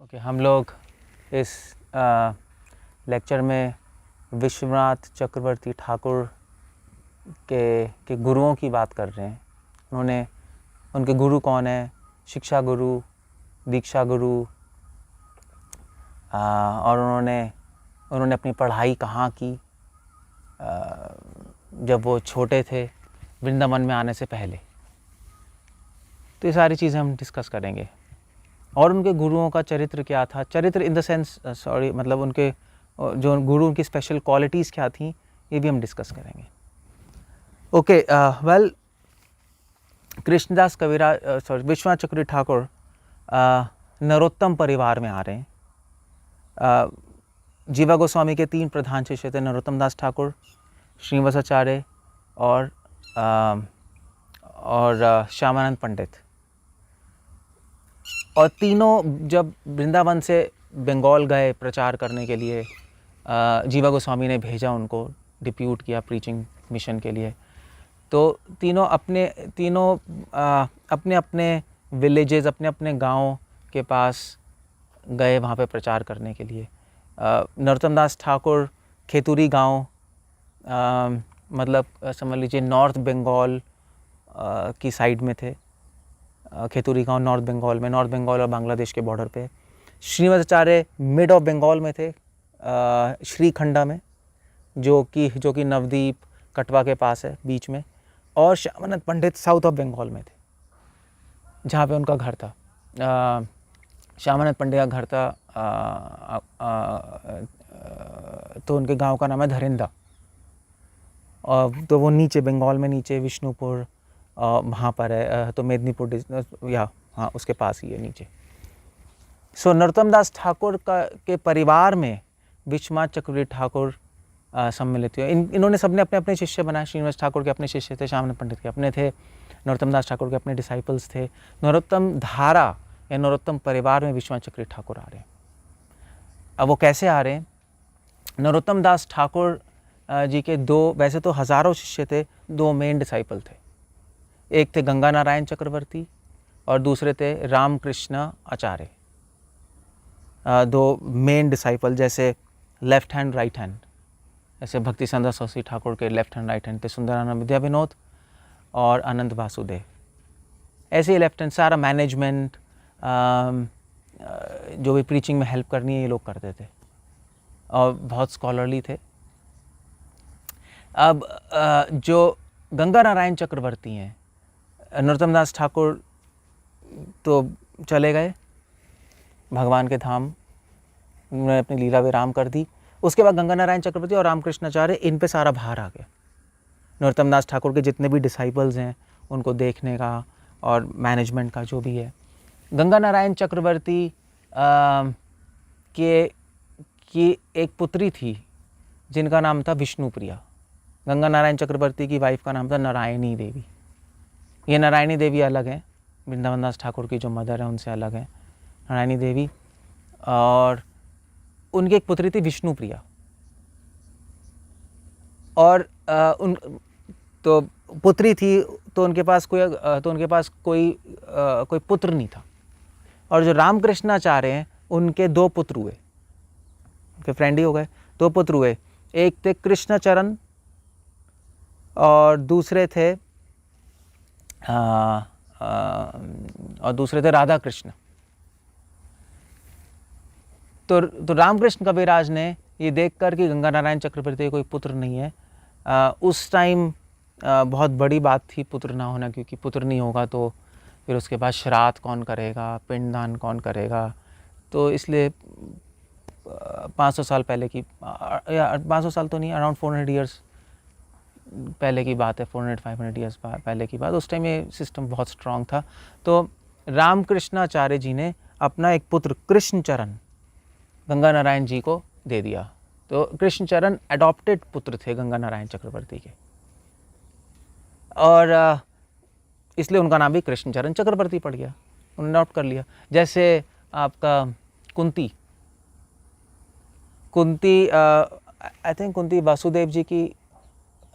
Okay, हम लोग इस लेक्चर में विश्वनाथ चक्रवर्ती ठाकुर के गुरुओं की बात कर रहे हैं। उनके गुरु कौन है? शिक्षा गुरु, दीक्षा गुरु, और उन्होंने अपनी पढ़ाई कहाँ की जब वो छोटे थे, वृंदावन में आने से पहले। तो ये सारी चीज़ें हम डिस्कस करेंगे। और उनके गुरुओं का चरित्र क्या था, चरित्र इन द सेंस मतलब उनके जो गुरु की स्पेशल क्वालिटीज़ क्या थी, ये भी हम डिस्कस करेंगे। ओके, वेल, कृष्णदास कविराज विश्वनाथ चक्रवर्ती ठाकुर नरोत्तम परिवार में आ रहे हैं। जीवा गोस्वामी के 3 प्रधान शिष्य थे, नरोत्तम दास ठाकुर, श्रीनिवासाचार्य और श्यामानंद पंडित। और तीनों जब वृंदावन से बंगाल गए प्रचार करने के लिए, जीवा गोस्वामी ने भेजा उनको, डिप्यूट किया प्रीचिंग मिशन के लिए। तो तीनों अपने अपने विलेजेस, अपने अपने गाँव के पास गए वहाँ पे प्रचार करने के लिए। नरोत्तम दास ठाकुर खेतुरी गांव, मतलब समझ लीजिए नॉर्थ बंगाल की साइड में थे। खेतुरी गांव नॉर्थ बंगाल और बांग्लादेश के बॉर्डर पे। श्रीनिवासाचार्य मिड ऑफ बंगाल में थे, श्रीखंडा में, जो कि नवदीप कटवा के पास है, बीच में। और श्यामानंद पंडित साउथ ऑफ बंगाल में थे, जहाँ पे उनका घर था। श्यामानंद पंडित का घर था, तो उनके गांव का नाम है धरिंदा। और तो वो नीचे बंगाल में, नीचे विष्णुपुर वहाँ पर है, तो मेदिनीपुर या हाँ उसके पास ही है नीचे। सो नरोत्तम दास ठाकुर के परिवार में विश्वनाथ चक्रवर्ती ठाकुर सम्मिलित हुए। इन्होंने सबने अपने अपने शिष्य बनाए। श्रीनिवास ठाकुर के अपने शिष्य थे, श्यामानंद पंडित के अपने थे, नरोत्तम दास ठाकुर के अपने डिसाइपल्स थे। नरोत्तम धारा या नरोत्तम परिवार में विश्वनाथ चक्रवर्ती ठाकुर आ रहे हैं। अब वो कैसे आ रहे हैं? नरोत्तम दास ठाकुर जी के वैसे तो हज़ारों शिष्य थे, 2 मेन डिसाइपल थे। एक थे गंगा नारायण चक्रवर्ती और दूसरे थे रामकृष्ण आचार्य। 2 मेन डिसाइपल, जैसे लेफ्ट हैंड राइट हैंड, जैसे भक्ति संध्या सरस्वती ठाकुर के लेफ्ट हैंड राइट हैंड थे सुंदरानंद विद्या विनोद और आनंद वासुदेव। ऐसे ही लेफ्ट हैंड सारा मैनेजमेंट, जो भी प्रीचिंग में हेल्प करनी है, ये लोग करते थे और बहुत स्कॉलरली थे। अब जो गंगा नारायण चक्रवर्ती हैं, नरोत्तम दास ठाकुर तो चले गए भगवान के धाम, उन्होंने अपनी लीला विराम कर दी। उसके बाद गंगा नारायण चक्रवर्ती और रामकृष्णाचार्य, इन पे सारा भार आ गया। नरोत्तम दास ठाकुर के जितने भी डिसाइपल्स हैं, उनको देखने का और मैनेजमेंट का जो भी है। गंगा नारायण चक्रवर्ती की एक पुत्री थी जिनका नाम था विष्णुप्रिया। गंगा नारायण चक्रवर्ती की वाइफ का नाम था नारायणी देवी। ये नारायणी देवी अलग हैं, वृंदावन दास ठाकुर की जो मदर है उनसे अलग हैं नारायणी देवी। और उनकी एक पुत्री थी विष्णुप्रिया। और तो पुत्री थी, तो उनके पास कोई पुत्र नहीं था। और जो रामकृष्णाचार्य हैं, उनके 2 पुत्र हुए, उनके फ्रेंड ही हो गए। 2 पुत्र हुए, एक थे कृष्णचरण और दूसरे थे राधा कृष्ण। तो रामकृष्ण कविराज ने ये देखकर कि गंगा नारायण चक्रवर्ती कोई पुत्र नहीं है, उस टाइम बहुत बड़ी बात थी पुत्र ना होना, क्योंकि पुत्र नहीं होगा तो फिर उसके बाद श्राद्ध कौन करेगा, पिंडदान कौन करेगा। तो इसलिए 500 साल पहले की, या 500 साल तो नहीं, अराउंड 400 ईयर्स पहले की बात है, 400-500 ईयर्स पहले की बात। उस टाइम ये सिस्टम बहुत स्ट्रांग था। तो रामकृष्णाचार्य जी ने अपना एक पुत्र कृष्णचरण गंगा नारायण जी को दे दिया। तो कृष्णचरण एडॉप्टेड पुत्र थे गंगा नारायण चक्रवर्ती के, और इसलिए उनका नाम भी कृष्णचरण चक्रवर्ती पड़ गया, उन्होंने अडॉप्ट कर लिया। जैसे आपका कुंती आई थिंक कुंती वासुदेव जी की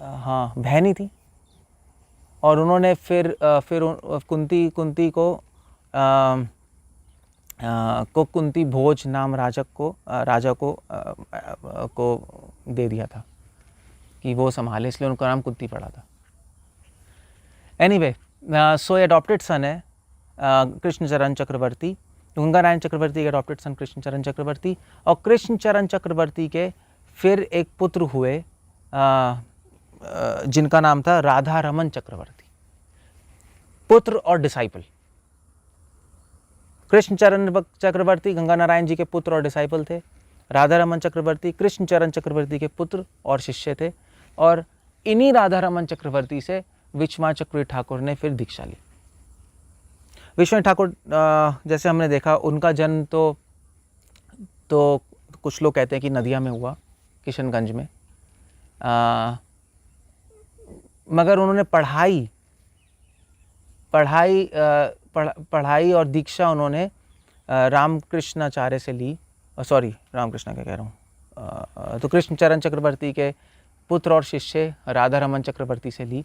हाँ बहनी थी। और उन्होंने फिर कुंती को को कुंती भोज नाम राजा को दे दिया था कि वो संभाले, इसलिए उनका नाम कुंती पड़ा था। एनीवे, सो अडॉप्टेड सन है कृष्णचरण चक्रवर्ती, गंगानारायण चक्रवर्ती के अडॉप्टेड सन कृष्णचरण चक्रवर्ती। और कृष्णचरण चक्रवर्ती के फिर एक पुत्र हुए जिनका नाम था राधा रमन चक्रवर्ती। पुत्र और डिसाइपल, कृष्णचरण चक्रवर्ती गंगानारायण जी के पुत्र और डिसाइपल थे। राधा रमन चक्रवर्ती कृष्णचरण चक्रवर्ती के पुत्र और शिष्य थे। और इन्हीं राधा रमन चक्रवर्ती से विश्वनाथ चक्रवर्ती ठाकुर ने फिर दीक्षा ली। विश्वनाथ ठाकुर जैसे हमने देखा, उनका जन्म तो कुछ लोग कहते हैं कि नदिया में हुआ, किशनगंज में, मगर उन्होंने पढ़ाई और दीक्षा उन्होंने रामकृष्णाचार्य से ली। सॉरी, रामकृष्ण क्या कह रहा हूँ, तो कृष्णचरण चक्रवर्ती के पुत्र और शिष्य राधा रमन चक्रवर्ती से ली।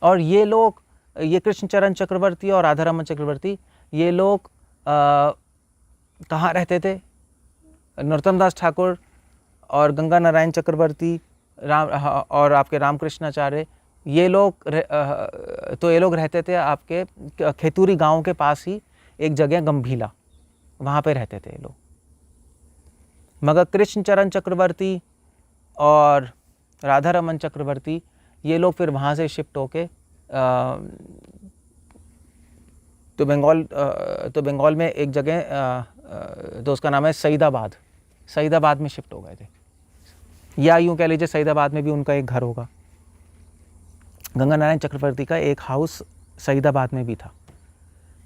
और ये लोग, ये कृष्णचरण चक्रवर्ती और राधा रमन चक्रवर्ती, ये लोग कहाँ रहते थे? नरोत्तम दास ठाकुर और गंगा नारायण चक्रवर्ती और आपके रामकृष्णाचार्य, ये लोग रहते थे आपके खेतूरी गांव के पास ही एक जगह गंभीला, वहाँ पे रहते थे ये लोग। मगर कृष्णचरण चक्रवर्ती और राधा रमन चक्रवर्ती, ये लोग फिर वहाँ से शिफ्ट होके तो बंगाल में एक जगह, तो उसका नाम है सईदाबाद में शिफ्ट हो गए थे, या यूँ कह लीजिए सईदाबाद में भी उनका एक घर होगा। गंगा नारायण चक्रवर्ती का एक हाउस सईदाबाद में भी था।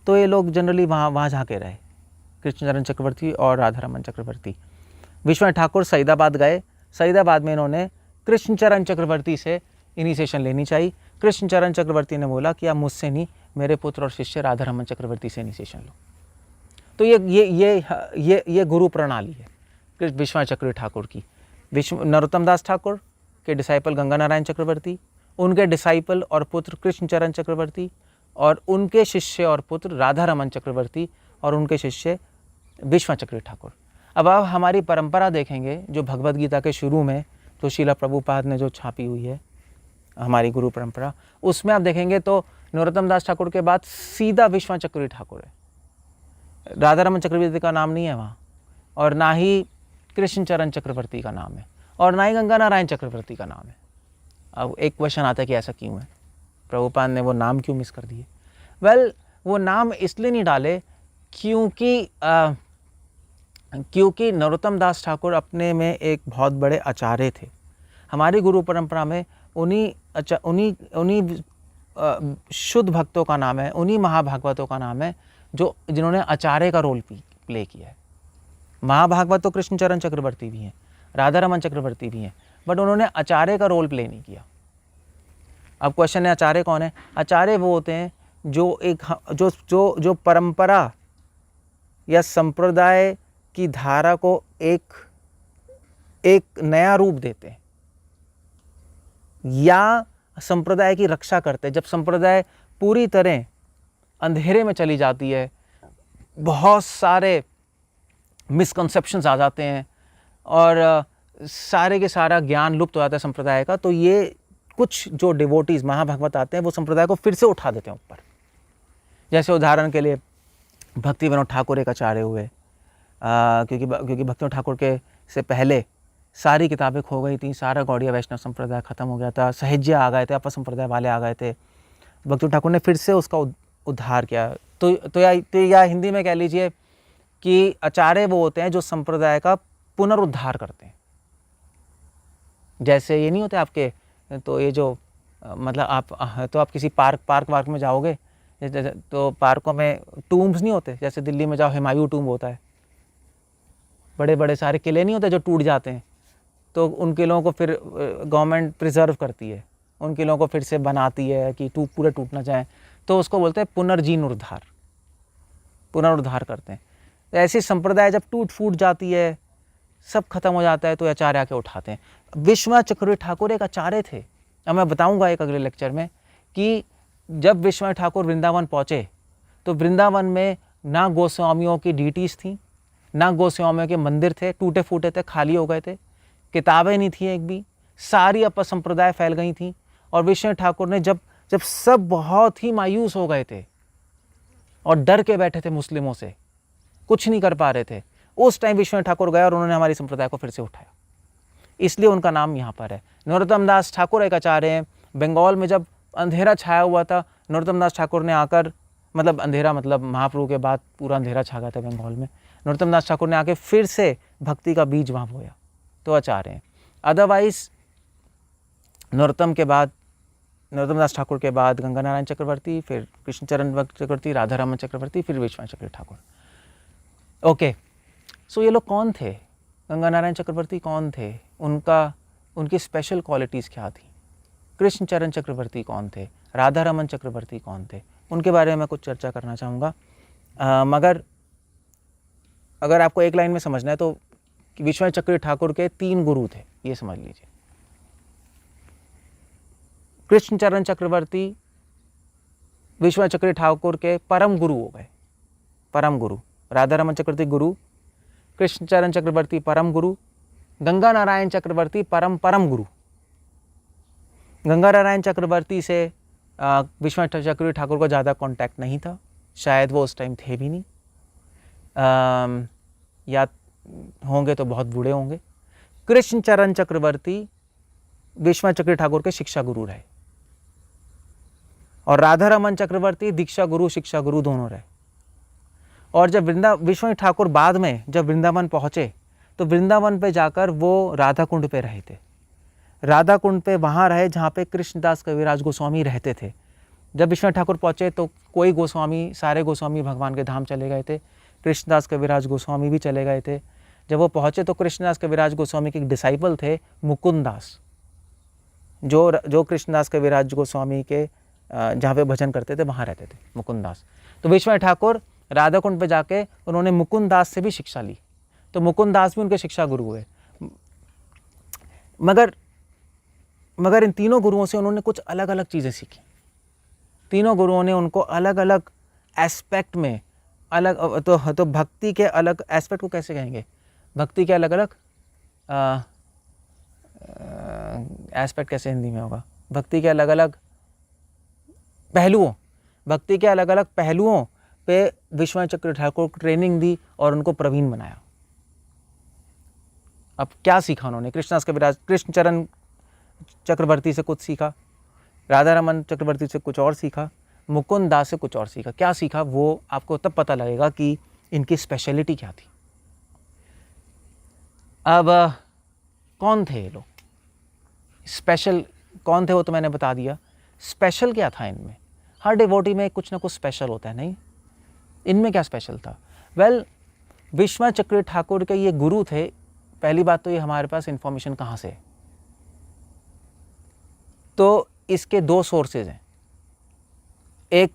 तो ये लोग जनरली वहाँ जाके रहे, कृष्णचरण चक्रवर्ती और राधा रमन चक्रवर्ती। विश्वनाथ ठाकुर सईदाबाद गए। सईदाबाद में इन्होंने कृष्णचरण चक्रवर्ती से इनिशिएशन लेनी चाहिए। कृष्णचरण चक्रवर्ती ने बोला कि आप मुझसे नहीं, मेरे पुत्र और शिष्य राधा रमन चक्रवर्ती से इनिशिएशन लो। तो ये गुरु प्रणाली है विश्वनाथ चक्रवर्ती ठाकुर की। नरोत्तम दास ठाकुर के डिसाइपल गंगा नारायण चक्रवर्ती, उनके डिसाइपल और पुत्र कृष्णचरण चक्रवर्ती, और उनके शिष्य और पुत्र राधा रमन चक्रवर्ती, और उनके शिष्य विश्वनाथ चक्रवर्ती ठाकुर। अब आप हमारी परंपरा देखेंगे, जो भगवद गीता के शुरू में तो श्रील प्रभुपाद ने जो छापी हुई है हमारी गुरु परंपरा, उसमें आप देखेंगे तो नरोत्तम दास ठाकुर के बाद सीधा विश्वनाथ चक्रवर्ती ठाकुर है। राधा रमन चक्रवर्ती का नाम नहीं है वहाँ, और ना ही कृष्णचरण चक्रवर्ती का नाम है, और ना ही गंगा नारायण चक्रवर्ती का नाम है। अब एक क्वेश्चन आता है कि ऐसा क्यों है, प्रभुपाद ने वो नाम क्यों मिस कर दिए? वो नाम इसलिए नहीं डाले क्योंकि नरोत्तम दास ठाकुर अपने में एक बहुत बड़े आचार्य थे। हमारी गुरु परंपरा में उन्हीं शुद्ध भक्तों का नाम है, उन्हीं महाभागवतों का नाम है जिन्होंने आचार्य का रोल प्ले किया है। महाभागवत तो कृष्णचरण चक्रवर्ती भी हैं, राधा रमन चक्रवर्ती भी हैं, बट उन्होंने आचार्य का रोल प्ले नहीं किया। अब क्वेश्चन है, आचार्य कौन है? आचार्य वो होते हैं जो परंपरा या संप्रदाय की धारा को एक नया रूप देते हैं, या संप्रदाय की रक्षा करते हैं। जब संप्रदाय पूरी तरह अंधेरे में चली जाती है, बहुत सारे मिसकंसेप्शंस आ जाते हैं और सारे के सारा ज्ञान लुप्त हो जाता है संप्रदाय का, तो ये कुछ जो डिवोटीज महाभागवत आते हैं वो संप्रदाय को फिर से उठा देते हैं ऊपर। जैसे उदाहरण के लिए भक्ति विनोद ठाकुर एक आचार्य हुए, क्योंकि भक्ति विनोद ठाकुर के से पहले सारी किताबें खो गई थी, सारा गौड़िया वैष्णव संप्रदाय खत्म हो गया था, सहज्य आ गए थे, अपर संप्रदाय वाले आ गए थे। भक्ति ठाकुर ने फिर से उसका उद्धार किया। तो या हिंदी में कह लीजिए कि आचार्य वो होते हैं जो संप्रदाय का पुनरुद्धार करते हैं। जैसे ये नहीं होते आपके, तो ये जो मतलब आप किसी पार्क में जाओगे तो पार्कों में टूम्स नहीं होते, जैसे दिल्ली में जाओ हुमायूं टूम्ब होता है, बड़े बड़े सारे किले नहीं होते जो टूट जाते हैं, तो उन किलों को फिर गवर्नमेंट प्रिजर्व करती है, उन किलों को फिर से बनाती है कि पूरे टूट ना जाए, तो उसको बोलते हैं पुनरुद्धार करते हैं। तो ऐसी संप्रदाय जब टूट फूट जाती है, सब खत्म हो जाता है, तो आचार्य आके उठाते हैं। विश्वनाथ चक्रवर्ती ठाकुर एक आचार्य थे। अब मैं बताऊंगा एक अगले लेक्चर में कि जब विश्वनाथ ठाकुर वृंदावन पहुँचे तो वृंदावन में ना गोस्वामियों की डीटीज थी, ना गोस्वामियों के मंदिर थे, टूटे फूटे थे, खाली हो गए थे, किताबें नहीं थी एक भी, सारी अपसंप्रदाय फैल गई थी। और विश्वनाथ ठाकुर ने जब जब सब बहुत ही मायूस हो गए थे और डर के बैठे थे मुस्लिमों से, कुछ नहीं कर पा रहे थे, उस टाइम विश्वनाथ ठाकुर गए और उन्होंने हमारी संप्रदाय को फिर से उठाया। इसलिए उनका नाम यहाँ पर है। नरोत्तम दास ठाकुर एक आचार्य हैं। बंगाल में जब अंधेरा छाया हुआ था, नरोत्तम दास ठाकुर ने आकर, मतलब अंधेरा मतलब महाप्रभु के बाद पूरा अंधेरा छा गया था बंगाल में, नरोत्तम दास ठाकुर ने आके फिर से भक्ति का बीज वहाँ बोया, तो आचार्य हैं। अदरवाइज नरोत्तम दास ठाकुर के बाद गंगा नारायण चक्रवर्ती, फिर कृष्णचरण चक्रवर्ती, राधा रमन चक्रवर्ती, फिर विश्वनाथ चक्रवर्ती ठाकुर। ओके, सो ये लोग कौन थे? गंगा नारायण चक्रवर्ती कौन थे? उनकी स्पेशल क्वालिटीज़ क्या थी? कृष्णचरण चक्रवर्ती कौन थे? राधा रमन चक्रवर्ती कौन थे? उनके बारे में मैं कुछ चर्चा करना चाहूँगा। मगर अगर आपको एक लाइन में समझना है तो विश्वनाथ चक्रवर्ती ठाकुर के 3 गुरु थे, ये समझ लीजिए। कृष्णचरण चक्रवर्ती विश्वनाथ चक्रवर्ती ठाकुर के परम गुरु हो गए, परम गुरु। राधा रमन चक्रवर्ती गुरु, कृष्णचरण चक्रवर्ती परम गुरु, गंगा नारायण चक्रवर्ती परम गुरु। गंगा नारायण चक्रवर्ती से विश्वनाथ चक्रवर्ती ठाकुर को ज़्यादा कांटेक्ट नहीं था, शायद वो उस टाइम थे भी नहीं, या होंगे तो बहुत बूढ़े होंगे। कृष्णचरण चक्रवर्ती विश्वनाथ चक्रवर्ती ठाकुर के शिक्षा गुरु रहे, और राधा रमन चक्रवर्ती दीक्षा गुरु शिक्षा गुरु दोनों रहे। और जब विश्वनाथ ठाकुर बाद में जब वृंदावन पहुँचे तो वृंदावन पे जाकर वो राधा कुंड पे रहे थे। राधा कुंड पे वहाँ रहे जहाँ पे कृष्णदास कविराज गोस्वामी रहते थे। जब विश्वनाथ ठाकुर पहुँचे तो कोई गोस्वामी, सारे गोस्वामी भगवान के धाम चले गए थे, कृष्णदास कविराज गोस्वामी भी चले गए थे। जब वो पहुँचे तो कृष्णदास कविराज गोस्वामी के एक डिसाइपल थे मुकुंद दास, जो कृष्णदास कविराज गोस्वामी के जहाँ पे भजन करते थे वहाँ रहते थे, मुकुंद दास। तो विश्वनाथ ठाकुर राधा कुंड पे जाके उन्होंने मुकुंद दास से भी शिक्षा ली, तो मुकुंद दास भी उनके शिक्षा गुरु हुए। मगर इन तीनों गुरुओं से उन्होंने कुछ अलग अलग चीज़ें सीखी। तीनों गुरुओं ने उनको अलग अलग एस्पेक्ट में तो भक्ति के अलग एस्पेक्ट को कैसे कहेंगे, भक्ति के अलग अलग एस्पेक्ट कैसे हिंदी में होगा, भक्ति के अलग अलग पहलुओं पे विश्वनाथ चक्रवर्ती ठाकुर को ट्रेनिंग दी और उनको प्रवीण बनाया। अब क्या सीखा उन्होंने? कृष्णचरण चक्रवर्ती से कुछ सीखा, राधा रमन चक्रवर्ती से कुछ और सीखा, मुकुंद दास से कुछ और सीखा। क्या सीखा वो आपको तब पता लगेगा कि इनकी स्पेशलिटी क्या थी। अब कौन थे ये लोग? स्पेशल कौन थे वो तो मैंने बता दिया। स्पेशल क्या था इनमें? हर डिवोटी में कुछ ना कुछ स्पेशल होता है, नहीं? इनमें क्या स्पेशल था? विश्वनाथ चक्रवर्ती ठाकुर के ये गुरु थे। पहली बात तो ये हमारे पास इंफॉर्मेशन कहाँ से है? तो इसके 2 सोर्सेज हैं। एक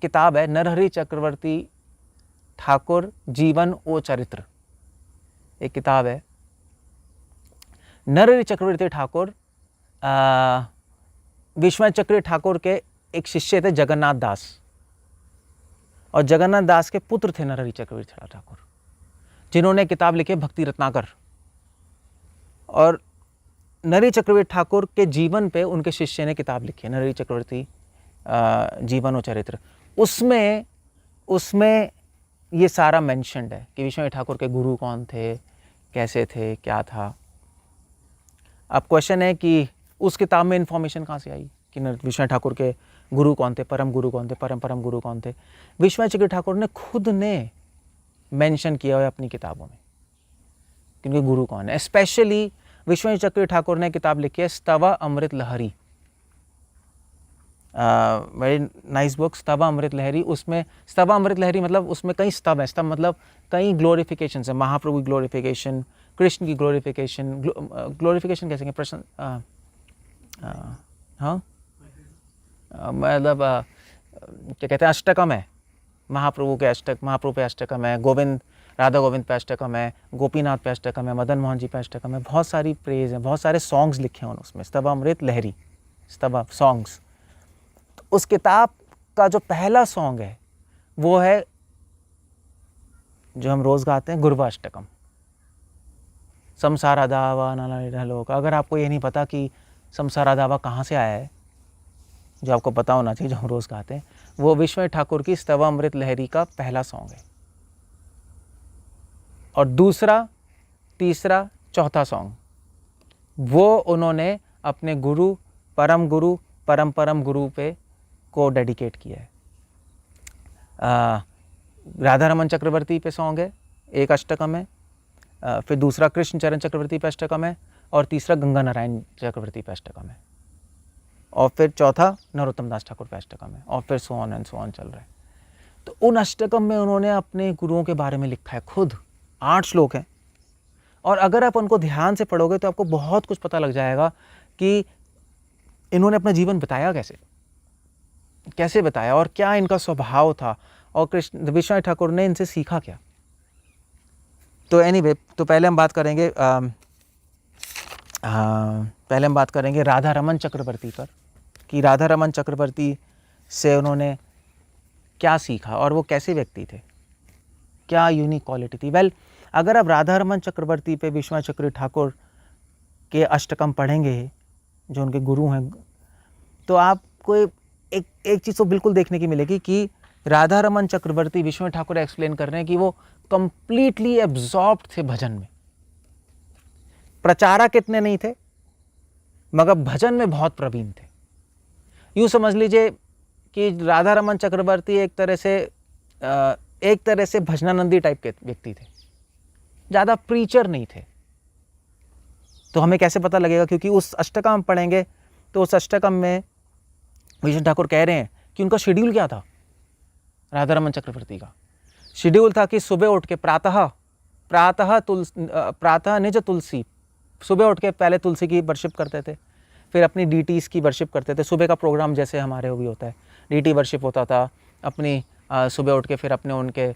किताब है नरहरि चक्रवर्ती ठाकुर जीवन ओ चरित्र, एक किताब है। नरहरि चक्रवर्ती ठाकुर विश्वनाथ चक्रवर्ती ठाकुर के एक शिष्य थे जगन्नाथ दास, और जगन्नाथ दास के पुत्र थे नरहरि चक्रवर्ती ठाकुर, जिन्होंने किताब लिखी भक्ति रत्नाकर। और नरहरि चक्रवर्ती ठाकुर के जीवन पे उनके शिष्य ने किताब लिखी है, नरहरि चक्रवर्ती जीवन और चरित्र। उसमें ये सारा मेंशन्ड है कि विश्वनाथ ठाकुर के गुरु कौन थे, कैसे थे, क्या था। अब क्वेश्चन है कि उस किताब में इंफॉर्मेशन कहाँ से आई कि विश्वनाथ ठाकुर के गुरु कौन थे, परम गुरु कौन थे, परम गुरु कौन थे? विश्वनाथ चक्रवर्ती ठाकुर ने खुद ने मेंशन किया है अपनी किताबों में कि उनके गुरु कौन है। स्पेशली विश्वनाथ चक्रवर्ती ठाकुर ने किताब लिखी है स्तवा अमृत लहरी, वेरी नाइस बुक, स्तवा अमृत लहरी। उसमें स्तवा अमृत लहरी मतलब उसमें कई स्तव है, स्तव मतलब कई ग्लोरिफिकेशन है, महाप्रभु की ग्लोरिफिकेशन, कृष्ण की ग्लोरिफिकेशन। ग्लोरिफिकेशन कैसे प्रश्न, हाँ मतलब क्या कहते हैं, अष्टकम है महाप्रभु के, महाप्रभु पे अष्टकम है, राधा गोविंद पे अष्टकम है, गोपीनाथ पे अष्टकम है, मदन मोहन जी पे अष्टकम है, बहुत सारी प्रेज है, बहुत सारे सॉन्ग्स लिखे हैं उसमें, स्तवा अमृत लहरी, स्तवा सॉन्ग्स। तो उस किताब का जो पहला सॉन्ग है वो है जो हम रोज़ गाते हैं, गुरवा अष्टकम, संसारा दावा नालोक। अगर आपको ये नहीं पता कि संसारा दावा कहाँ से आया है, जो आपको पता होना चाहिए, जो हम रोज़ गाते हैं, वो विश्वनाथ ठाकुर की स्तवामृत लहरी का पहला सॉन्ग है। और दूसरा, तीसरा, चौथा सॉन्ग वो उन्होंने अपने गुरु, परम गुरु पे को डेडिकेट किया है। राधा रमन चक्रवर्ती पे सॉन्ग है, एक अष्टकम है, फिर दूसरा कृष्ण चरण चक्रवर्ती पे अष्टकम है, और तीसरा गंगा नारायण चक्रवर्ती पे अष्टकम है, और फिर चौथा नरोत्तम दास ठाकुर पे अष्टकम है, और फिर so on and so on चल रहा है। तो उन अष्टकम में उन्होंने अपने गुरुओं के बारे में लिखा है खुद। 8 श्लोक हैं, और अगर आप उनको ध्यान से पढ़ोगे तो आपको बहुत कुछ पता लग जाएगा कि इन्होंने अपना जीवन बताया कैसे बताया, और क्या इनका स्वभाव था, और कृष्ण विश्वनाथ ठाकुर ने इनसे सीखा क्या। तो एनीवे, तो पहले हम बात करेंगे राधा रमन चक्रवर्ती पर, कि राधा रमन चक्रवर्ती से उन्होंने क्या सीखा और वो कैसे व्यक्ति थे, क्या यूनिक क्वालिटी थी। वेल, अगर आप राधा रमन चक्रवर्ती पे विश्वनाथ चक्रवर्ती ठाकुर के अष्टकम पढ़ेंगे, जो उनके गुरु हैं, तो आपको एक चीज़ तो बिल्कुल देखने की मिलेगी कि राधा रमन चक्रवर्ती, विश्वनाथ ठाकुर एक्सप्लेन कर रहे हैं कि वो कंप्लीटली एब्जॉर्ब्ड थे भजन में। प्रचारक इतने नहीं थे, मगर भजन में बहुत प्रवीण थे। यूँ समझ लीजिए कि राधा रमन चक्रवर्ती एक तरह से भजनानंदी टाइप के व्यक्ति थे, ज़्यादा प्रीचर नहीं थे। तो हमें कैसे पता लगेगा, क्योंकि उस अष्टकम पढ़ेंगे तो उस अष्टकम में विष्णु ठाकुर कह रहे हैं कि उनका शेड्यूल क्या था। राधा रमन चक्रवर्ती का शेड्यूल था कि सुबह उठ के प्रातः निज तुलसी, सुबह उठ के पहले तुलसी की वर्शिप करते थे, फिर अपनी डीटीज़ की वर्शिप करते थे। सुबह का प्रोग्राम जैसे हमारे भी होता है, डीटी वर्शिप होता था अपनी, सुबह उठ के फिर अपने उनके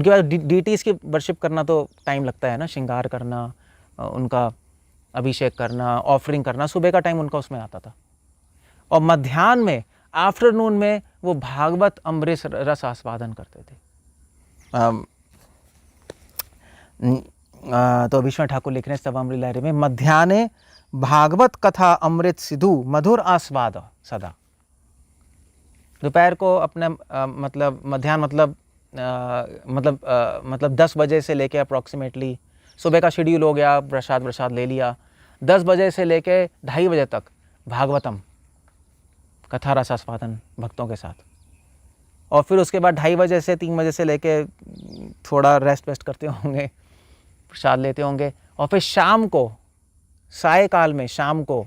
बाद डीटीज़ की वर्शिप करना तो टाइम लगता है ना, श्रृंगार करना, उनका अभिषेक करना, ऑफरिंग करना, सुबह का टाइम उनका उसमें आता था। और मध्याह्न में, आफ्टरनून में वो भागवत अमृत रस आस्वादन करते थे। तो विश्वनाथ ठाकुर लिख रहे हैं स्तवामृत लहरी में, मध्याह्ने भागवत कथा अमृत सिधु मधुर आस्वाद सदा। दोपहर को अपने मतलब मध्याह्न मतलब 10 बजे से लेके अप्रॉक्सीमेटली, सुबह का शेड्यूल हो गया, प्रसाद ले लिया, 10 बजे से लेके 2:30 बजे तक भागवतम कथा रस आस्वादन भक्तों के साथ, और फिर उसके बाद 2:30 बजे से 3 बजे से लेके थोड़ा रेस्ट करते होंगे, प्रसाद लेते होंगे, और फिर शाम को सायकाल में, शाम को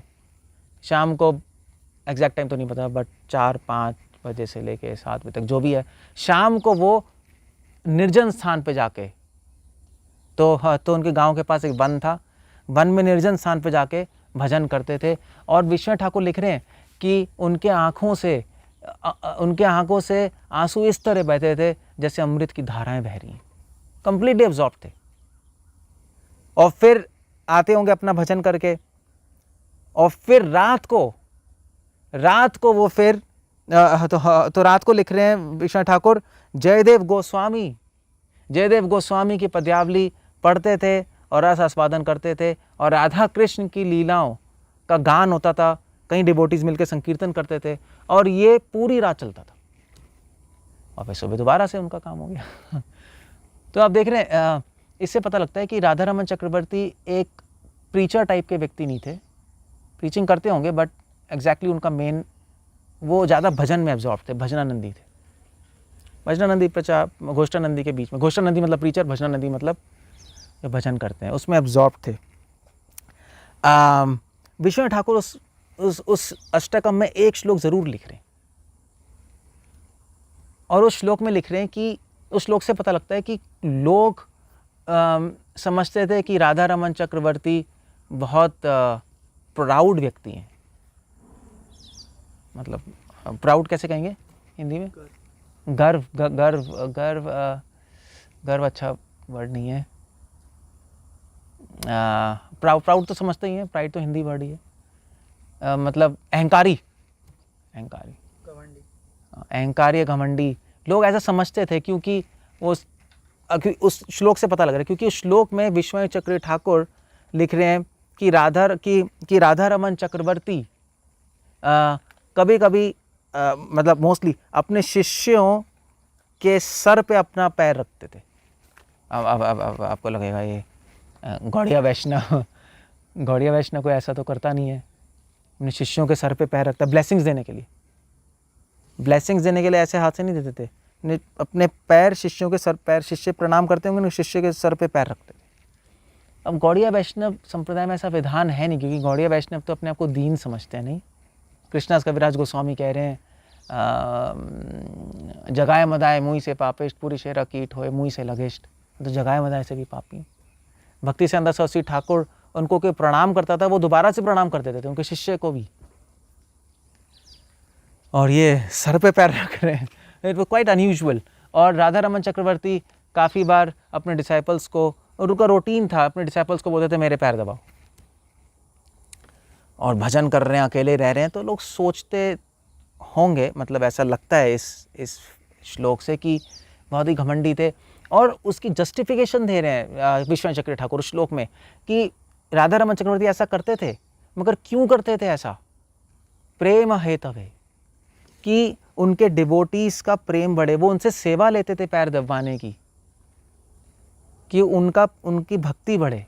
एग्जैक्ट टाइम तो नहीं पता, बट 4-5 बजे से लेके 7 बजे तक जो भी है, शाम को वो निर्जन स्थान पे जाके, तो उनके गांव के पास एक वन था, वन में निर्जन स्थान पे जाके भजन करते थे। और विश्वनाथ ठाकुर लिख रहे हैं कि उनके आँखों से आंसू इस तरह बहते थे जैसे अमृत की धाराएं बह रही हैं, कंप्लीटली एब्जॉर्ब थे। और फिर आते होंगे अपना भजन करके, और फिर रात को वो फिर तो रात को लिख रहे हैं विश्वनाथ ठाकुर, जयदेव गोस्वामी की पद्यावली पढ़ते थे और रस आस्वादन करते थे, और राधा कृष्ण की लीलाओं का गान होता था, कई डिवोटीज मिलकर संकीर्तन करते थे, और ये पूरी रात चलता था, और फिर सुबह दोबारा से उनका काम हो गया। तो आप देख रहे हैं, इससे पता लगता है कि राधा रमन चक्रवर्ती एक प्रीचर टाइप के व्यक्ति नहीं थे, प्रीचिंग करते होंगे, बट एग्जैक्टली उनका मेन, वो ज़्यादा भजन में एब्जॉर्ब थे, भजनानंदी थे। भजनानंदी प्रचार घोष्ठानंदी के बीच में, घोष्ठानंदी मतलब प्रीचर, भजनानंदी मतलब जो भजन करते हैं, उसमें एब्जॉर्ब थे। विश्वनाथ ठाकुर उस अष्टकम में एक श्लोक जरूर लिख रहे हैं, और उस श्लोक में लिख रहे हैं कि उस श्लोक से पता लगता है कि लोग समझते थे कि राधा रमन चक्रवर्ती बहुत प्राउड व्यक्ति हैं। मतलब प्राउड कैसे कहेंगे हिंदी में? गर्व अच्छा वर्ड नहीं है। प्राउड तो समझते ही हैं, प्राइड तो हिंदी वर्ड ही है। अहंकारी, घमंडी लोग ऐसा समझते थे क्योंकि उस श्लोक से पता लग रहा है, क्योंकि उस श्लोक में विश्वनाथ चक्रवर्ती ठाकुर लिख रहे हैं कि राधा रमन चक्रवर्ती कभी कभी मतलब मोस्टली अपने शिष्यों के सर पे अपना पैर रखते थे। अब आपको लगेगा ये गौड़िया वैष्णव कोई ऐसा तो करता नहीं है, अपने शिष्यों के सर पे पैर रखता, ब्लेसिंग्स देने के लिए ऐसे हाथ से नहीं देते थे, अपने पैर शिष्यों के सर, पैर शिष्य प्रणाम करते होंगे, शिष्य के सर पे पैर रखते थे। अब गौड़िया वैष्णव संप्रदाय में ऐसा विधान है नहीं, क्योंकि गौड़िया वैष्णव तो अपने आप को दीन समझते हैं। नहीं, कृष्णदास कविराज गोस्वामी कह रहे हैं जगाए मदाए मुई से पापिष्ट, पूरी शेरा कीट होए मुई से लगेष्ट, तो जगाए मदाए से भी पापी। भक्ति सिद्धांत सरस्वती ठाकुर उनको कोई प्रणाम करता था, वो दोबारा से प्रणाम कर देते थे उनके शिष्य को भी, और ये सर पे पैर रख रहे हैं, इट वाज क्वाइट अनयूजुअल। और राधा रमन चक्रवर्ती काफ़ी बार अपने डिसाइपल्स को, और उनका रूटीन था, अपने डिसाइपल्स को बोलते थे मेरे पैर दबाओ, और भजन कर रहे हैं, अकेले रह रहे हैं, तो लोग सोचते होंगे, मतलब ऐसा लगता है इस श्लोक से कि बहुत ही घमंडी थे, और उसकी जस्टिफिकेशन दे रहे हैं विश्वनाथ चक्रवर्ती ठाकुर उस श्लोक में कि राधा रमन चक्रवर्ती ऐसा करते थे, मगर क्यों करते थे ऐसा? प्रेम हेतवे, कि उनके डिवोटीज का प्रेम बढ़े, वो उनसे सेवा लेते थे पैर दबाने की, कि उनकी भक्ति बढ़े,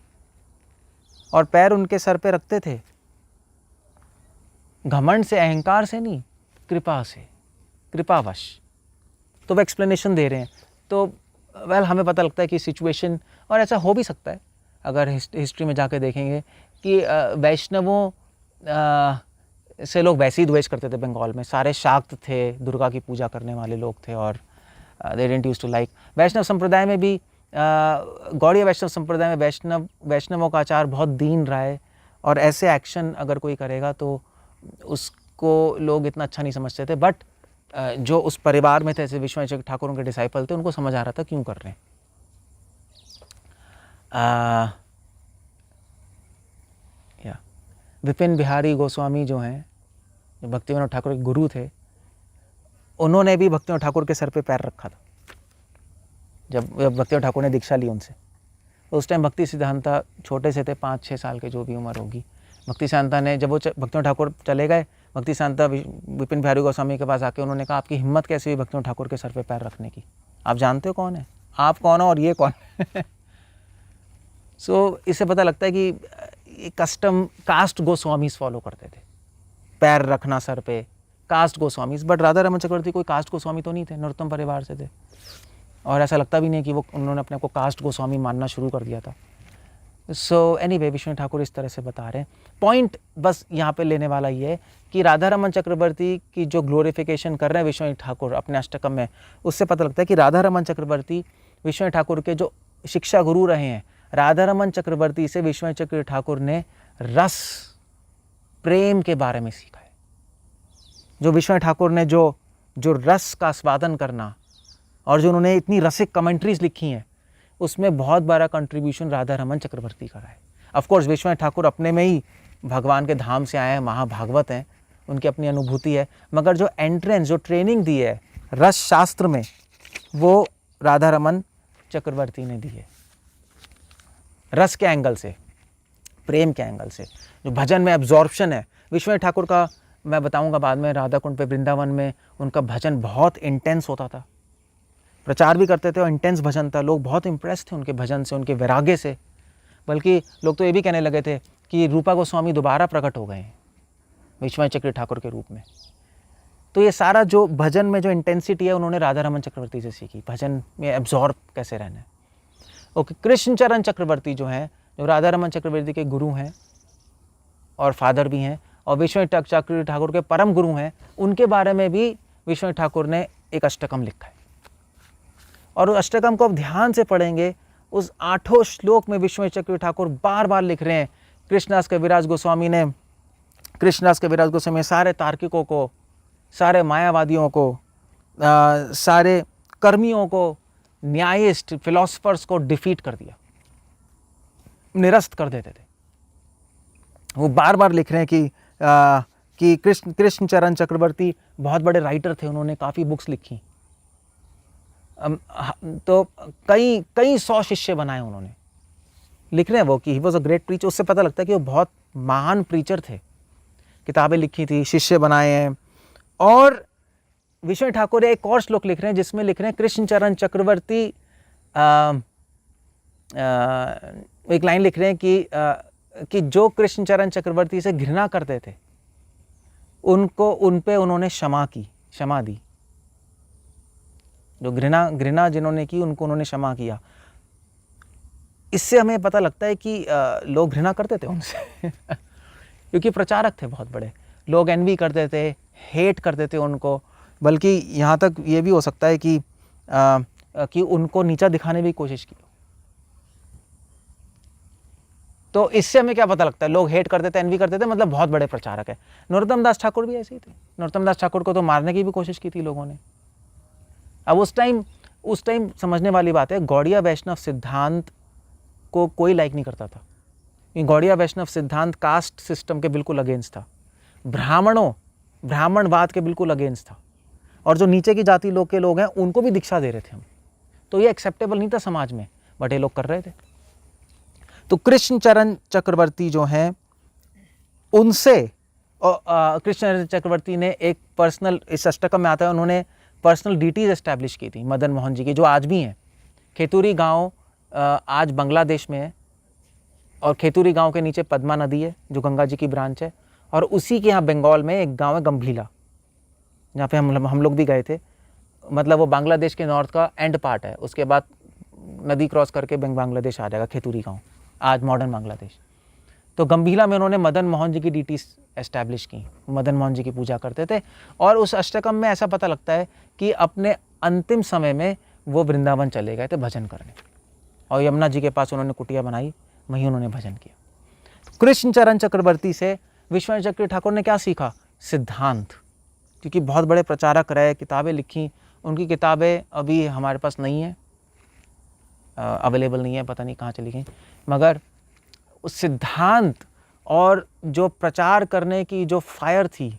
और पैर उनके सर पे रखते थे, घमंड से, अहंकार से नहीं, कृपा से, कृपावश। तो वो एक्सप्लेनेशन दे रहे हैं। तो हमें पता लगता है कि सिचुएशन, और ऐसा हो भी सकता है अगर हिस्ट्री में जाके देखेंगे कि वैष्णवों से लोग वैसे ही द्वेष करते थे बंगाल में, सारे शाक्त थे, दुर्गा की पूजा करने वाले लोग थे, और they didn't used to like. Vaishnav संप्रदाय में भी, गौड़ीय वैष्णव संप्रदाय में वैष्णवों का आचार बहुत दीन रहा है, और ऐसे एक्शन अगर कोई करेगा तो उसको लोग इतना अच्छा नहीं समझते थे, बट जो उस परिवार में थे, जैसे विश्वनाथ चक्रवर्ती ठाकुर के डिसाइपल थे, उनको समझ आ रहा था क्यों कर रहे हैं। विपिन बिहारी गोस्वामी जो हैं, जो भक्ति विनोद ठाकुर के गुरु थे, उन्होंने भी भक्ति विनोद ठाकुर के सर पे पैर रखा था जब भक्ति विनोद ठाकुर ने दीक्षा ली उनसे। तो उस टाइम भक्ति सिद्धांता छोटे से थे, 5-6 साल के जो भी उम्र होगी। भक्ति सिद्धांता ने, जब वो भक्ति विनोद ठाकुर चले गए, भक्ति सिद्धांता विपिन बिहारी गोस्वामी के पास आके उन्होंने कहा आपकी हिम्मत कैसे हुई भक्ति विनोद ठाकुर के सर पे पैर रखने की? आप जानते हो कौन है? आप कौन हो और ये कौन है? सो इससे पता लगता है कि कस्टम कास्ट गोस्वामीज फॉलो करते थे, पैर रखना सर पे, कास्ट गोस्वामीज। बट राधा रमन चक्रवर्ती कोई कास्ट गोस्वामी तो नहीं थे, नरोत्तम परिवार से थे, और ऐसा लगता भी नहीं कि उन्होंने अपने को कास्ट गोस्वामी मानना शुरू कर दिया था। सो एनीवे, विश्वनाथ ठाकुर इस तरह से बता रहे हैं। पॉइंट बस यहाँ पे लेने वाला ये है कि राधा रमन चक्रवर्ती की जो ग्लोरिफिकेशन कर रहे हैं विश्वनाथ ठाकुर अपने अष्टकम में, उससे पता लगता है कि राधा रमन चक्रवर्ती विश्वनाथ ठाकुर के जो शिक्षा गुरु रहे हैं। राधा रमन चक्रवर्ती से विश्वनाथ चक्रवर्ती ठाकुर ने रस, प्रेम के बारे में सीखा है। जो विश्वनाथ ठाकुर ने जो रस का स्वादन करना, और जो उन्होंने इतनी रसिक कमेंट्रीज लिखी हैं, उसमें बहुत बड़ा कंट्रीब्यूशन राधा रमन चक्रवर्ती का है। ऑफ कोर्स विश्वनाथ ठाकुर अपने में ही भगवान के धाम से आए हैं, महाभागवत हैं, उनकी अपनी अनुभूति है, मगर जो एंट्रेंस, जो ट्रेनिंग दी है रस शास्त्र में, वो राधा रमन चक्रवर्ती ने दी है। रस के एंगल से, प्रेम के एंगल से, जो भजन में एब्जॉर्प्शन है। विश्वनाथ ठाकुर का मैं बताऊंगा बाद में, राधा कुंड पे वृंदावन में उनका भजन बहुत इंटेंस होता था, प्रचार भी करते थे और इंटेंस भजन था। लोग बहुत इम्प्रेस थे उनके भजन से, उनके वैराग्य से। बल्कि लोग तो ये भी कहने लगे थे कि रूपा गोस्वामी दोबारा प्रकट हो गए हैं विश्वनाथ चक्रवर्ती ठाकुर के रूप में। तो ये सारा जो भजन में जो इंटेंसिटी है, उन्होंने राधा रमन चक्रवर्ती से सीखी, भजन में एब्जॉर्ब कैसे रहना है। ओके, कृष्णचरण चक्रवर्ती जो हैं, जो राधा रमन चक्रवर्ती के गुरु हैं और फादर भी हैं, और विश्वनाथ चक्रवर्ती ठाकुर के परम गुरु हैं, उनके बारे में भी विश्वनाथ ठाकुर ने एक अष्टकम लिखा है। और उस अष्टकम को आप ध्यान से पढ़ेंगे, उस 8 श्लोक में विश्वनाथ चक्रवर्ती ठाकुर बार बार लिख रहे हैं। कृष्णदास कविराज गोस्वामी सारे तार्किकों को, सारे मायावादियों को, सारे कर्मियों को, न्यायिस्ट फिलोसफर्स को डिफीट कर दिया, निरस्त कर देते थे। वो बार बार लिख रहे हैं कि कृष्णचरण चक्रवर्ती बहुत बड़े राइटर थे, उन्होंने काफ़ी बुक्स लिखी, तो कई कई 100 शिष्य बनाए उन्होंने। लिख रहे हैं वो कि he was a great preacher, उससे पता लगता है कि वो बहुत महान प्रीचर थे। किताबें लिखी थी, शिष्य बनाए हैं। और विश्वनाथ ठाकुर एक और श्लोक लिख रहे हैं जिसमें लिख रहे हैं कृष्ण चरण चक्रवर्ती, एक लाइन लिख रहे हैं कि जो कृष्ण चरण चक्रवर्ती से घृणा करते थे उनको, उन पे उन्होंने क्षमा दी। जो घृणा जिन्होंने की उनको उन्होंने क्षमा किया। इससे हमें पता लगता है कि लोग घृणा करते थे उनसे क्योंकि प्रचारक थे बहुत बड़े। लोग एनवी करते थे, हेट करते थे उनको, बल्कि यहाँ तक ये भी हो सकता है कि उनको नीचा दिखाने की कोशिश की। तो इससे हमें क्या पता लगता है, लोग हेट करते थे, एनवी करते थे, मतलब बहुत बड़े प्रचारक है। नरोत्तम दास ठाकुर भी ऐसे ही थे। नरोत्तम दास ठाकुर को तो मारने की भी कोशिश की थी लोगों ने। अब उस टाइम समझने वाली बात है, गौड़िया वैष्णव सिद्धांत को कोई लाइक नहीं करता था। गौड़िया वैष्णव सिद्धांत कास्ट सिस्टम के बिल्कुल अगेंस्ट था, ब्राह्मणवाद के बिल्कुल अगेंस्ट था, और जो नीचे की जाति लोग हैं उनको भी दीक्षा दे रहे थे हम। तो ये एक्सेप्टेबल नहीं था समाज में, बट ये लोग कर रहे थे। तो कृष्ण चरण चक्रवर्ती जो हैं उनसे, कृष्ण चरण चक्रवर्ती ने एक पर्सनल, इस अष्टकम में आता है, उन्होंने पर्सनल डीटीज एस्टैब्लिश की थी मदन मोहन जी की, जो आज भी हैं। खेतूरी गांव आज बांग्लादेश में है, और खेतूरी गांव के नीचे पद्मा नदी है जो गंगा जी की ब्रांच है, और उसी के यहाँ बंगाल में एक गांव है गंभीला, जहाँ पे हम लोग भी गए थे। मतलब वो बांग्लादेश के नॉर्थ का एंड पार्ट है, उसके बाद नदी क्रॉस करके बांग्लादेश आ जाएगा खेतूरी गांव, आज मॉडर्न बांग्लादेश। तो गंभीला में उन्होंने मदन मोहन जी की डीटीज एस्टैब्लिश की, मदन मोहन जी की पूजा करते थे। और उस अष्टकम में ऐसा पता लगता है कि अपने अंतिम समय में वो वृंदावन चले गए थे भजन करने, और यमुना जी के पास उन्होंने कुटिया बनाई, वहीं उन्होंने भजन किया। कृष्ण चरण चक्रवर्ती से विश्वनाथ चक्रवर्ती ठाकुर ने क्या सीखा? सिद्धांत। क्योंकि बहुत बड़े प्रचारक रहे, किताबें लिखी, उनकी किताबें अभी हमारे पास नहीं है, अवेलेबल नहीं है, पता नहीं कहाँ चली गई, मगर उस सिद्धांत और जो प्रचार करने की जो फायर थी,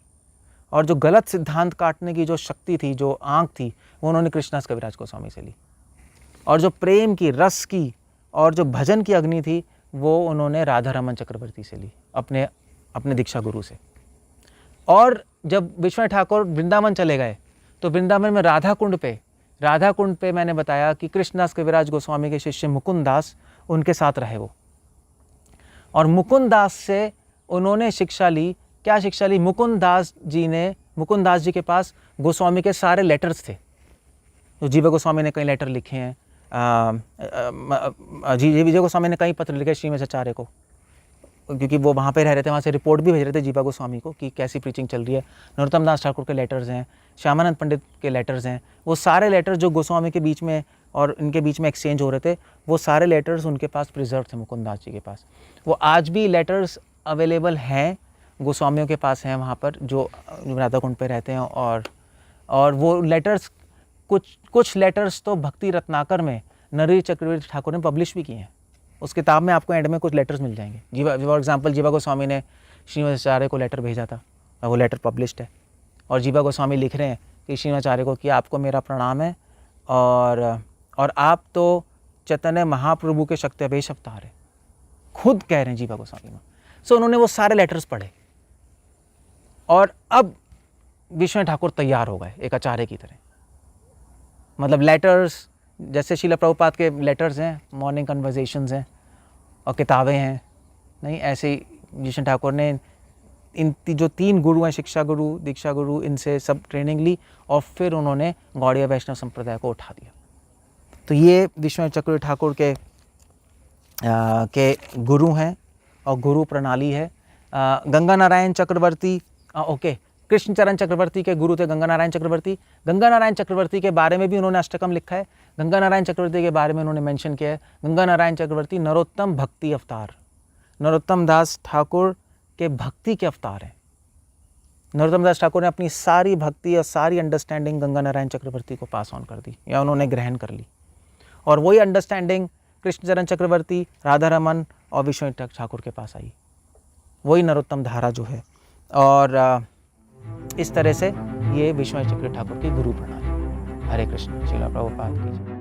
और जो गलत सिद्धांत काटने की जो शक्ति थी, जो आंख थी, वो उन्होंने कृष्णदास कविराज गोस्वामी से ली। और जो प्रेम की, रस की और जो भजन की अग्नि थी, वो उन्होंने राधा रमन चक्रवर्ती से ली, अपने दीक्षा गुरु से। और जब विश्वनाथ ठाकुर वृंदावन चले गए तो वृंदावन में राधा कुंड पे मैंने बताया कि कृष्णदास कविराज गोस्वामी के शिष्य मुकुंद दास उनके साथ रहे वो, और मुकुंद दास से उन्होंने शिक्षा ली। क्या शिक्षा ली? मुकुंद दास जी के पास गोस्वामी के सारे लेटर्स थे। तो जीवा गोस्वामी ने कई लेटर लिखे हैं, विजय गोस्वामी ने कई पत्र लिखे श्रीमदाचार्य को, क्योंकि वो वहाँ पे रह रहे थे, वहाँ से रिपोर्ट भी भेज रहे थे जीवा गोस्वामी को कि कैसी प्रीचिंग चल रही है। नरोत्तम दास ठाकुर के लेटर्स हैं, श्यामानंद पंडित के लेटर्स हैं, वो सारे लेटर्स जो गोस्वामी के बीच में और इनके बीच में एक्सचेंज हो रहे थे, वो सारे लेटर्स उनके पास प्रिजर्व थे, मुकुंद दास जी के पास। वो आज भी लेटर्स अवेलेबल हैं, गोस्वामियों के पास हैं वहाँ पर, जो राधा कुंड पे रहते हैं। और वो लेटर्स, कुछ लेटर्स तो भक्ति रत्नाकर में नरहरि चक्रवर्ती ठाकुर ने पब्लिश भी किए हैं। उस किताब में आपको एंड में कुछ लेटर्स मिल जाएंगे। फॉर एग्जाम्पल जीवा गोस्वामी ने श्रीमदाचार्य को लेटर भेजा था, वो लेटर पब्लिश्ड है, और जीवा गोस्वामी लिख रहे हैं कि श्रीमदाचार्य को कि आपको मेरा प्रणाम है, और आप तो चैतन्य महाप्रभु के शक्ति अवेश अवतार है, खुद कह रहे हैं जीवा गोस्वामी में। सो उन्होंने वो सारे लेटर्स पढ़े, और अब विश्वनाथ ठाकुर तैयार हो गए एक आचार्य की तरह। मतलब लेटर्स, जैसे श्रील प्रभुपाद के लेटर्स हैं, मॉर्निंग कन्वर्सेशंस हैं, और किताबें हैं, नहीं ऐसे ही विश्वनाथ ठाकुर ने इन जो 3 गुरु हैं, शिक्षा गुरु, दीक्षा गुरु, इनसे सब ट्रेनिंग ली, और फिर उन्होंने गौड़ीय वैष्णव संप्रदाय को उठा दिया। तो ये विश्वनाथ चक्रवर्ती ठाकुर के गुरु हैं, और गुरु प्रणाली है। गंगा नारायण चक्रवर्ती, कृष्ण चरण चक्रवर्ती के गुरु थे गंगा नारायण चक्रवर्ती। गंगा नारायण चक्रवर्ती के बारे में भी उन्होंने अष्टकम लिखा है। गंगा नारायण चक्रवर्ती के बारे में उन्होंने मेंशन किया है, गंगा नारायण चक्रवर्ती नरोत्तम भक्ति अवतार, नरोत्तम दास ठाकुर के भक्ति के अवतार हैं। नरोत्तम दास ठाकुर ने अपनी सारी भक्ति और सारी अंडरस्टैंडिंग गंगा नारायण चक्रवर्ती को पास ऑन कर दी, या उन्होंने ग्रहण कर ली, और वही अंडरस्टैंडिंग कृष्ण चरण चक्रवर्ती, राधा रमन और विश्वनाथ ठाकुर के पास आई, वही नरोत्तम धारा जो है। और इस तरह से ये विश्वनाथ चक्रवर्ती ठाकुर की गुरु प्रणाली। हरे कृष्ण। श्रील प्रभुपाद की जय।